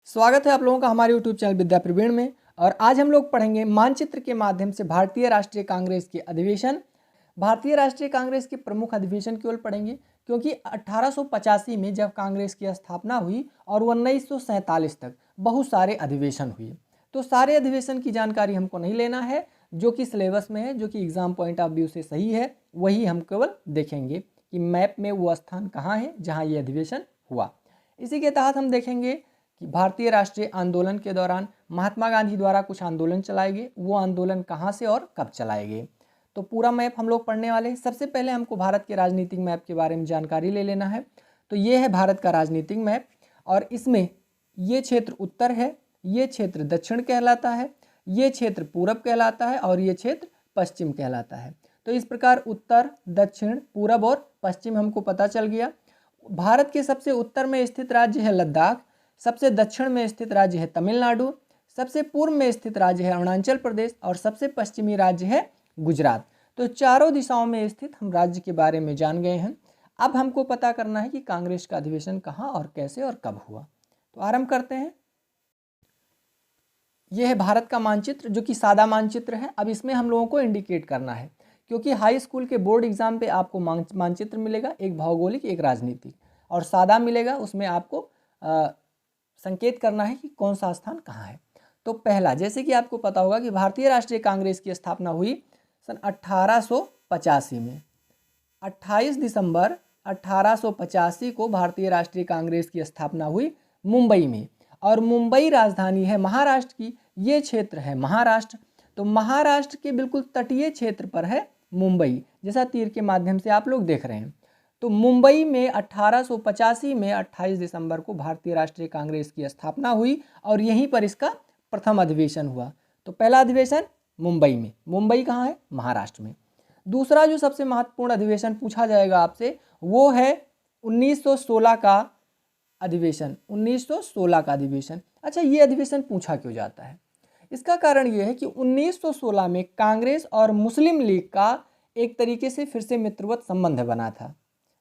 स्वागत है आप लोगों का हमारे YouTube चैनल विद्या प्रवीण में। और आज हम लोग पढ़ेंगे मानचित्र के माध्यम से भारतीय राष्ट्रीय कांग्रेस के अधिवेशन। भारतीय राष्ट्रीय कांग्रेस के प्रमुख अधिवेशन केवल पढ़ेंगे, क्योंकि 1885 में जब कांग्रेस की स्थापना हुई और 1947 तक बहुत सारे अधिवेशन हुए। तो सारे अधिवेशन की जानकारी हमको नहीं लेना है, जो कि सिलेबस में है, जो कि एग्जाम पॉइंट ऑफ व्यू से सही है, वही हम केवल देखेंगे कि मैप में वो स्थान कहाँ है जहाँ ये अधिवेशन हुआ। इसी के तहत हम देखेंगे कि भारतीय राष्ट्रीय आंदोलन के दौरान महात्मा गांधी द्वारा कुछ आंदोलन चलाए गए, वो आंदोलन कहाँ से और कब चलाए गए। तो पूरा मैप हम लोग पढ़ने वाले हैं। सबसे पहले हमको भारत के राजनीतिक मैप के बारे में जानकारी ले लेना है। तो ये है भारत का राजनीतिक मैप, और इसमें ये क्षेत्र उत्तर है, ये क्षेत्र दक्षिण कहलाता है, ये क्षेत्र पूरब कहलाता है और ये क्षेत्र पश्चिम कहलाता है। तो इस प्रकार उत्तर, दक्षिण, पूरब और पश्चिम हमको पता चल गया। भारत के सबसे उत्तर में स्थित राज्य है लद्दाख, सबसे दक्षिण में स्थित राज्य है तमिलनाडु, सबसे पूर्व में स्थित राज्य है अरुणाचल प्रदेश और सबसे पश्चिमी राज्य है गुजरात। तो चारों दिशाओं में स्थित हम राज्य के बारे में जान गए हैं। अब हमको पता करना है कि कांग्रेस का अधिवेशन कहाँ और कैसे और कब हुआ। तो आरंभ करते हैं। यह है भारत का मानचित्र, जो कि सादा मानचित्र है। अब इसमें हम लोगों को इंडिकेट करना है, क्योंकि हाई स्कूल के बोर्ड एग्जाम पे आपको मानचित्र मिलेगा, एक भौगोलिक एक राजनीतिक, और सादा मिलेगा उसमें आपको संकेत करना है कि कौन सा स्थान कहाँ है। तो पहला, जैसे कि आपको पता होगा कि भारतीय राष्ट्रीय कांग्रेस की स्थापना हुई सन 1885 में। 28 दिसंबर 1885 को भारतीय राष्ट्रीय कांग्रेस की स्थापना हुई मुंबई में, और मुंबई राजधानी है महाराष्ट्र की। ये क्षेत्र है महाराष्ट्र। तो महाराष्ट्र के बिल्कुल तटीय क्षेत्र पर है मुंबई, जैसा तीर के माध्यम से आप लोग देख रहे हैं। तो मुंबई में 1885 में 28 दिसंबर को भारतीय राष्ट्रीय कांग्रेस की स्थापना हुई और यहीं पर इसका प्रथम अधिवेशन हुआ। तो पहला अधिवेशन मुंबई में। मुंबई कहाँ है? महाराष्ट्र में। दूसरा जो सबसे महत्वपूर्ण अधिवेशन पूछा जाएगा आपसे, वो है 1916 का अधिवेशन। 1916 का अधिवेशन। अच्छा, ये अधिवेशन पूछा क्यों जाता है? इसका कारण ये है कि 1916 में कांग्रेस और मुस्लिम लीग का एक तरीके से फिर से मित्रवत संबंध बना था,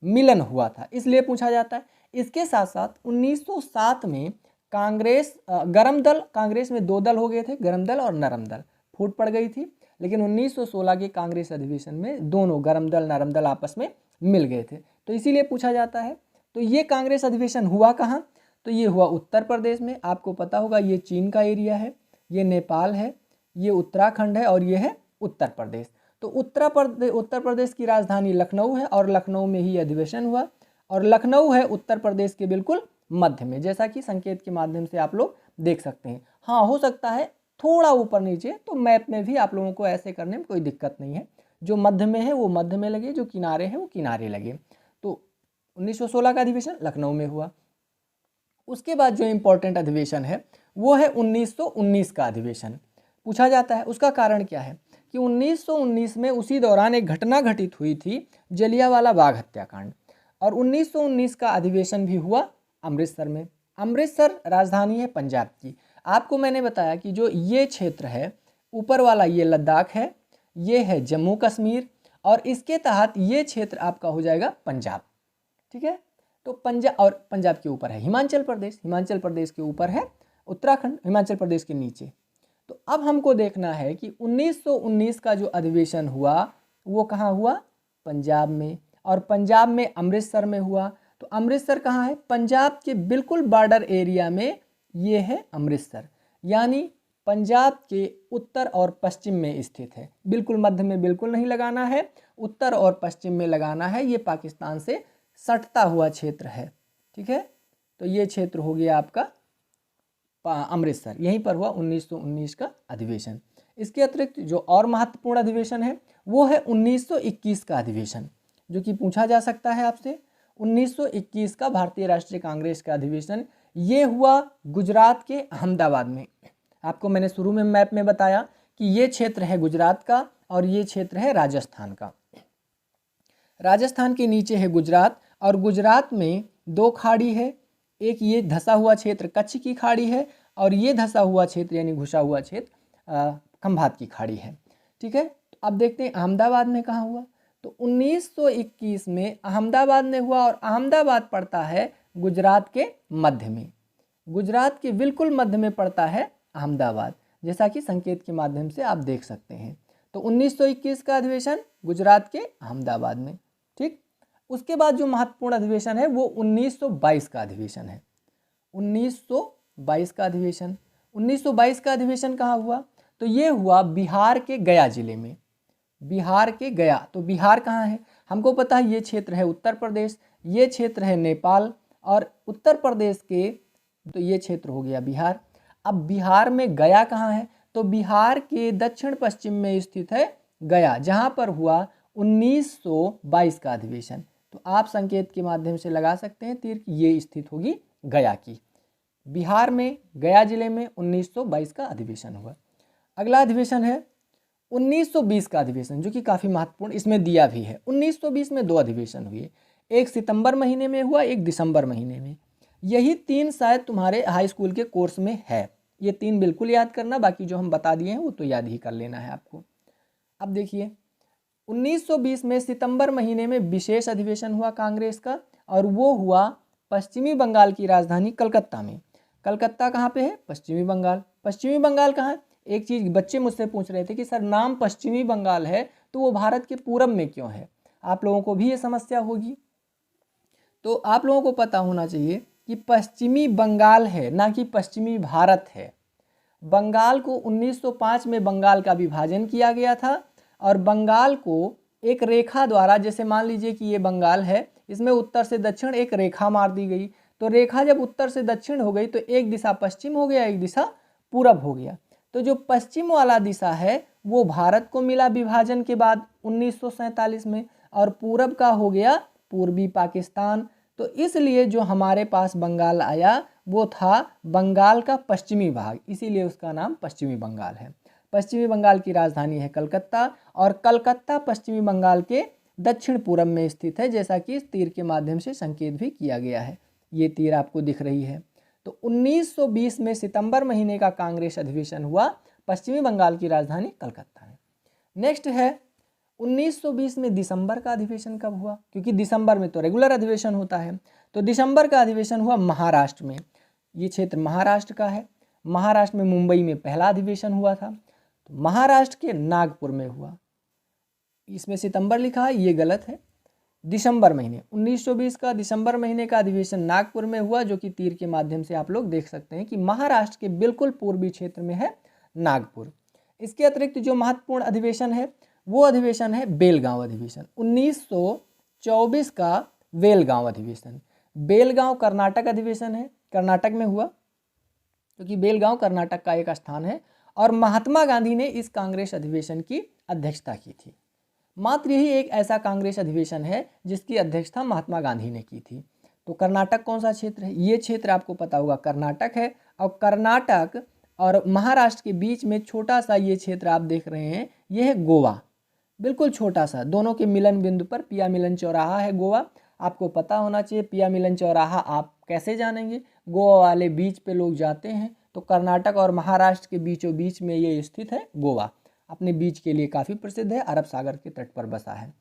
मिलन हुआ था, इसलिए पूछा जाता है। इसके साथ साथ 1907 में कांग्रेस गरम दल, कांग्रेस में दो दल हो गए थे, गरम दल और नरम दल, फूट पड़ गई थी। लेकिन 1916 के कांग्रेस अधिवेशन में दोनों गरम दल नरम दल आपस में मिल गए थे, तो इसीलिए पूछा जाता है। तो ये कांग्रेस अधिवेशन हुआ कहाँ? तो ये हुआ उत्तर प्रदेश में। आपको पता होगा ये चीन का एरिया है, ये नेपाल है, ये उत्तराखंड है और ये है उत्तर प्रदेश। तो उत्तर प्रदेश की राजधानी लखनऊ है और लखनऊ में ही अधिवेशन हुआ, और लखनऊ है उत्तर प्रदेश के बिल्कुल मध्य में, जैसा कि संकेत के माध्यम से आप लोग देख सकते हैं। हाँ, हो सकता है थोड़ा ऊपर नीचे, तो मैप में भी आप लोगों को ऐसे करने में कोई दिक्कत नहीं है। जो मध्य में है वो मध्य में लगे, जो किनारे हैं वो किनारे लगे। तो 1916 का अधिवेशन लखनऊ में हुआ। उसके बाद जो इम्पोर्टेंट अधिवेशन है वो है 1919 का अधिवेशन। पूछा जाता है उसका कारण क्या है कि 1919 में उसी दौरान एक घटना घटित हुई थी, जलियांवाला बाग हत्याकांड, और 1919 का अधिवेशन भी हुआ अमृतसर में। अमृतसर राजधानी है पंजाब की। आपको मैंने बताया कि जो ये क्षेत्र है ऊपर वाला, ये लद्दाख है, ये है जम्मू कश्मीर, और इसके तहत ये क्षेत्र आपका हो जाएगा पंजाब। ठीक है। तो पंजाब, और पंजाब के ऊपर है हिमाचल प्रदेश, हिमाचल प्रदेश के ऊपर है उत्तराखंड, हिमाचल प्रदेश के नीचे। तो अब हमको देखना है कि 1919 का जो अधिवेशन हुआ वो कहाँ हुआ? पंजाब में, और पंजाब में अमृतसर में हुआ। तो अमृतसर कहाँ है? पंजाब के बिल्कुल बॉर्डर एरिया में ये है अमृतसर, यानी पंजाब के उत्तर और पश्चिम में स्थित है। बिल्कुल मध्य में बिल्कुल नहीं लगाना है, उत्तर और पश्चिम में लगाना है। ये पाकिस्तान से सटता हुआ क्षेत्र है। ठीक है। तो ये क्षेत्र हो गया आपका अमृतसर, यहीं पर हुआ 1919 का अधिवेशन। इसके अतिरिक्त जो और महत्वपूर्ण अधिवेशन है वो है 1921 का अधिवेशन, जो कि पूछा जा सकता है आपसे। 1921 का भारतीय राष्ट्रीय कांग्रेस का अधिवेशन ये हुआ गुजरात के अहमदाबाद में। आपको मैंने शुरू में मैप में बताया कि ये क्षेत्र है गुजरात का और ये क्षेत्र है राजस्थान का। राजस्थान के नीचे है गुजरात, और गुजरात में दो खाड़ी है, एक ये धसा हुआ क्षेत्र कच्छ की खाड़ी है, और ये धसा हुआ क्षेत्र यानी घुसा हुआ क्षेत्र खंभात की खाड़ी है। ठीक है। तो अब देखते हैं अहमदाबाद में कहाँ हुआ। तो 1921 में अहमदाबाद में हुआ, और अहमदाबाद पड़ता है गुजरात के मध्य में। गुजरात के बिल्कुल मध्य में पड़ता है अहमदाबाद, जैसा कि संकेत के माध्यम से आप देख सकते हैं। तो 1921 का अधिवेशन गुजरात के अहमदाबाद में। ठीक, उसके बाद जो महत्वपूर्ण अधिवेशन है वो 1922 का अधिवेशन है। 1922 का अधिवेशन, 1922 का अधिवेशन कहाँ हुआ? तो ये हुआ बिहार के गया जिले में। बिहार के गया, तो बिहार कहाँ है? हमको पता है ये क्षेत्र है उत्तर प्रदेश, ये क्षेत्र है नेपाल, और उत्तर प्रदेश के तो ये क्षेत्र हो गया बिहार। अब बिहार में गया कहाँ है? तो बिहार के दक्षिण पश्चिम में स्थित है गया, जहाँ पर हुआ 1922 का अधिवेशन। तो आप संकेत के माध्यम से लगा सकते हैं तीर कि ये स्थित होगी गया की। बिहार में गया जिले में 1922 का अधिवेशन हुआ। अगला अधिवेशन है 1920 का अधिवेशन, जो कि काफ़ी महत्वपूर्ण इसमें दिया भी है। 1920 में दो अधिवेशन हुए, एक सितंबर महीने में हुआ, एक दिसंबर महीने में। यही तीन शायद तुम्हारे हाई स्कूल के कोर्स में है, ये तीन बिल्कुल याद करना, बाकी जो हम बता दिए हैं वो तो याद ही कर लेना है आपको। अब देखिए 1920 में सितंबर महीने में विशेष अधिवेशन हुआ कांग्रेस का, और वो हुआ पश्चिमी बंगाल की राजधानी कलकत्ता में। कलकत्ता कहाँ पे है? पश्चिमी बंगाल। पश्चिमी बंगाल कहाँ है? एक चीज़ बच्चे मुझसे पूछ रहे थे कि सर नाम पश्चिमी बंगाल है तो वो भारत के पूरब में क्यों है? आप लोगों को भी ये समस्या होगी, तो आप लोगों को पता होना चाहिए कि पश्चिमी बंगाल है, ना कि पश्चिमी भारत है। बंगाल को 1905 में बंगाल का विभाजन किया गया था, और बंगाल को एक रेखा द्वारा, जैसे मान लीजिए कि ये बंगाल है, इसमें उत्तर से दक्षिण एक रेखा मार दी गई। तो रेखा जब उत्तर से दक्षिण हो गई तो एक दिशा पश्चिम हो गया, एक दिशा पूरब हो गया। तो जो पश्चिम वाला दिशा है वो भारत को मिला विभाजन के बाद 1947 में, और पूरब का हो गया पूर्वी पाकिस्तान। तो इसलिए जो हमारे पास बंगाल आया वो था बंगाल का पश्चिमी भाग, इसीलिए उसका नाम पश्चिमी बंगाल है। पश्चिमी बंगाल की राजधानी है कलकत्ता, और कलकत्ता पश्चिमी बंगाल के दक्षिण पूरब में स्थित है, जैसा कि इस तीर के माध्यम से संकेत भी किया गया है। ये तीर आपको दिख रही है। तो 1920 में सितंबर महीने का कांग्रेस अधिवेशन हुआ पश्चिमी बंगाल की राजधानी कलकत्ता में। नेक्स्ट है 1920 में दिसंबर का अधिवेशन कब हुआ? क्योंकि दिसंबर में तो रेगुलर अधिवेशन होता है, तो दिसंबर का अधिवेशन हुआ महाराष्ट्र में। ये क्षेत्र महाराष्ट्र का है। महाराष्ट्र में मुंबई में पहला अधिवेशन हुआ था, तो महाराष्ट्र के नागपुर में हुआ। इसमें सितंबर लिखा है, ये गलत है, दिसंबर महीने 1920 का दिसंबर महीने का अधिवेशन नागपुर में हुआ, जो कि तीर के माध्यम से आप लोग देख सकते हैं कि महाराष्ट्र के बिल्कुल पूर्वी क्षेत्र में है नागपुर। इसके अतिरिक्त जो महत्वपूर्ण अधिवेशन है वो अधिवेशन है बेलगांव अधिवेशन। 1924 का बेलगांव अधिवेशन। बेलगांव कर्नाटक अधिवेशन है, कर्नाटक में हुआ, क्योंकि बेलगांव कर्नाटक का एक स्थान है, और महात्मा गांधी ने इस कांग्रेस अधिवेशन की अध्यक्षता की थी। मात्र यही एक ऐसा कांग्रेस अधिवेशन है जिसकी अध्यक्षता महात्मा गांधी ने की थी। तो कर्नाटक कौन सा क्षेत्र है? ये क्षेत्र आपको पता होगा कर्नाटक है, और कर्नाटक और महाराष्ट्र के बीच में छोटा सा ये क्षेत्र आप देख रहे हैं, ये है गोवा। बिल्कुल छोटा सा, दोनों के मिलन बिंदु पर पिया मिलन चौराहा है गोवा। आपको पता होना चाहिए पिया मिलन चौराहा आप कैसे जानेंगे? गोवा वाले बीच पे लोग जाते हैं, तो कर्नाटक और महाराष्ट्र के बीचों बीच में ये स्थित है गोवा। अपने बीच के लिए काफ़ी प्रसिद्ध है, अरब सागर के तट पर बसा है।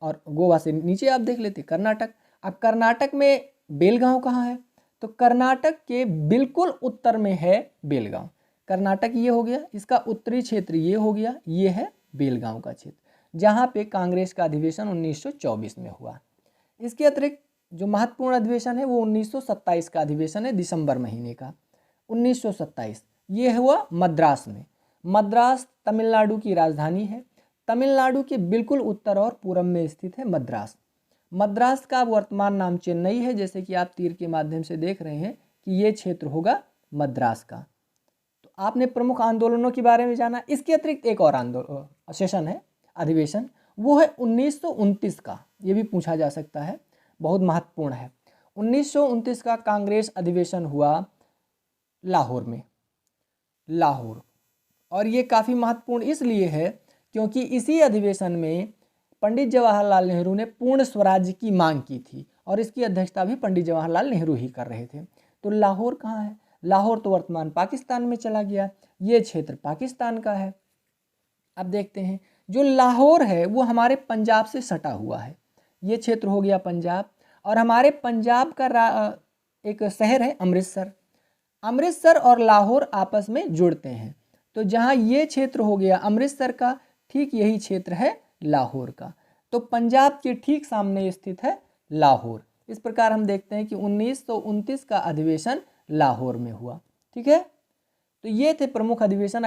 और गोवा से नीचे आप देख लेते कर्नाटक। अब कर्नाटक में बेलगांव कहाँ है? तो कर्नाटक के बिल्कुल उत्तर में है बेलगांव। कर्नाटक ये हो गया, इसका उत्तरी क्षेत्र ये हो गया, ये है बेलगांव का क्षेत्र, जहाँ पे कांग्रेस का अधिवेशन 1924 में हुआ। इसके अतिरिक्त जो महत्वपूर्ण अधिवेशन है वो 1927 का अधिवेशन है, दिसंबर महीने का 1927। ये हुआ मद्रास में। मद्रास तमिलनाडु की राजधानी है। तमिलनाडु के बिल्कुल उत्तर और पूर्व में स्थित है मद्रास। मद्रास का वर्तमान नाम चेन्नई है, जैसे कि आप तीर के माध्यम से देख रहे हैं कि ये क्षेत्र होगा मद्रास का। तो आपने प्रमुख आंदोलनों के बारे में जाना। इसके अतिरिक्त एक और आंदोलन सेशन है, अधिवेशन, वो है 1929 का। ये भी पूछा जा सकता है, बहुत महत्वपूर्ण है। 1929 का कांग्रेस अधिवेशन हुआ लाहौर में, लाहौर। और ये काफ़ी महत्वपूर्ण इसलिए है क्योंकि इसी अधिवेशन में पंडित जवाहरलाल नेहरू ने पूर्ण स्वराज्य की मांग की थी, और इसकी अध्यक्षता भी पंडित जवाहरलाल नेहरू ही कर रहे थे। तो लाहौर कहाँ है? लाहौर तो वर्तमान पाकिस्तान में चला गया, ये क्षेत्र पाकिस्तान का है। अब देखते हैं, जो लाहौर है वो हमारे पंजाब से सटा हुआ है, ये क्षेत्र हो गया पंजाब। और हमारे पंजाब का एक शहर है अमृतसर। अमृतसर और लाहौर आपस में जुड़ते हैं। तो जहाँ ये क्षेत्र हो गया अमृतसर का, ठीक यही क्षेत्र है लाहौर का। तो पंजाब के ठीक सामने स्थित है लाहौर। इस प्रकार हम देखते हैं कि 1929 का अधिवेशन लाहौर में हुआ। ठीक है, तो ये थे प्रमुख अधिवेशन।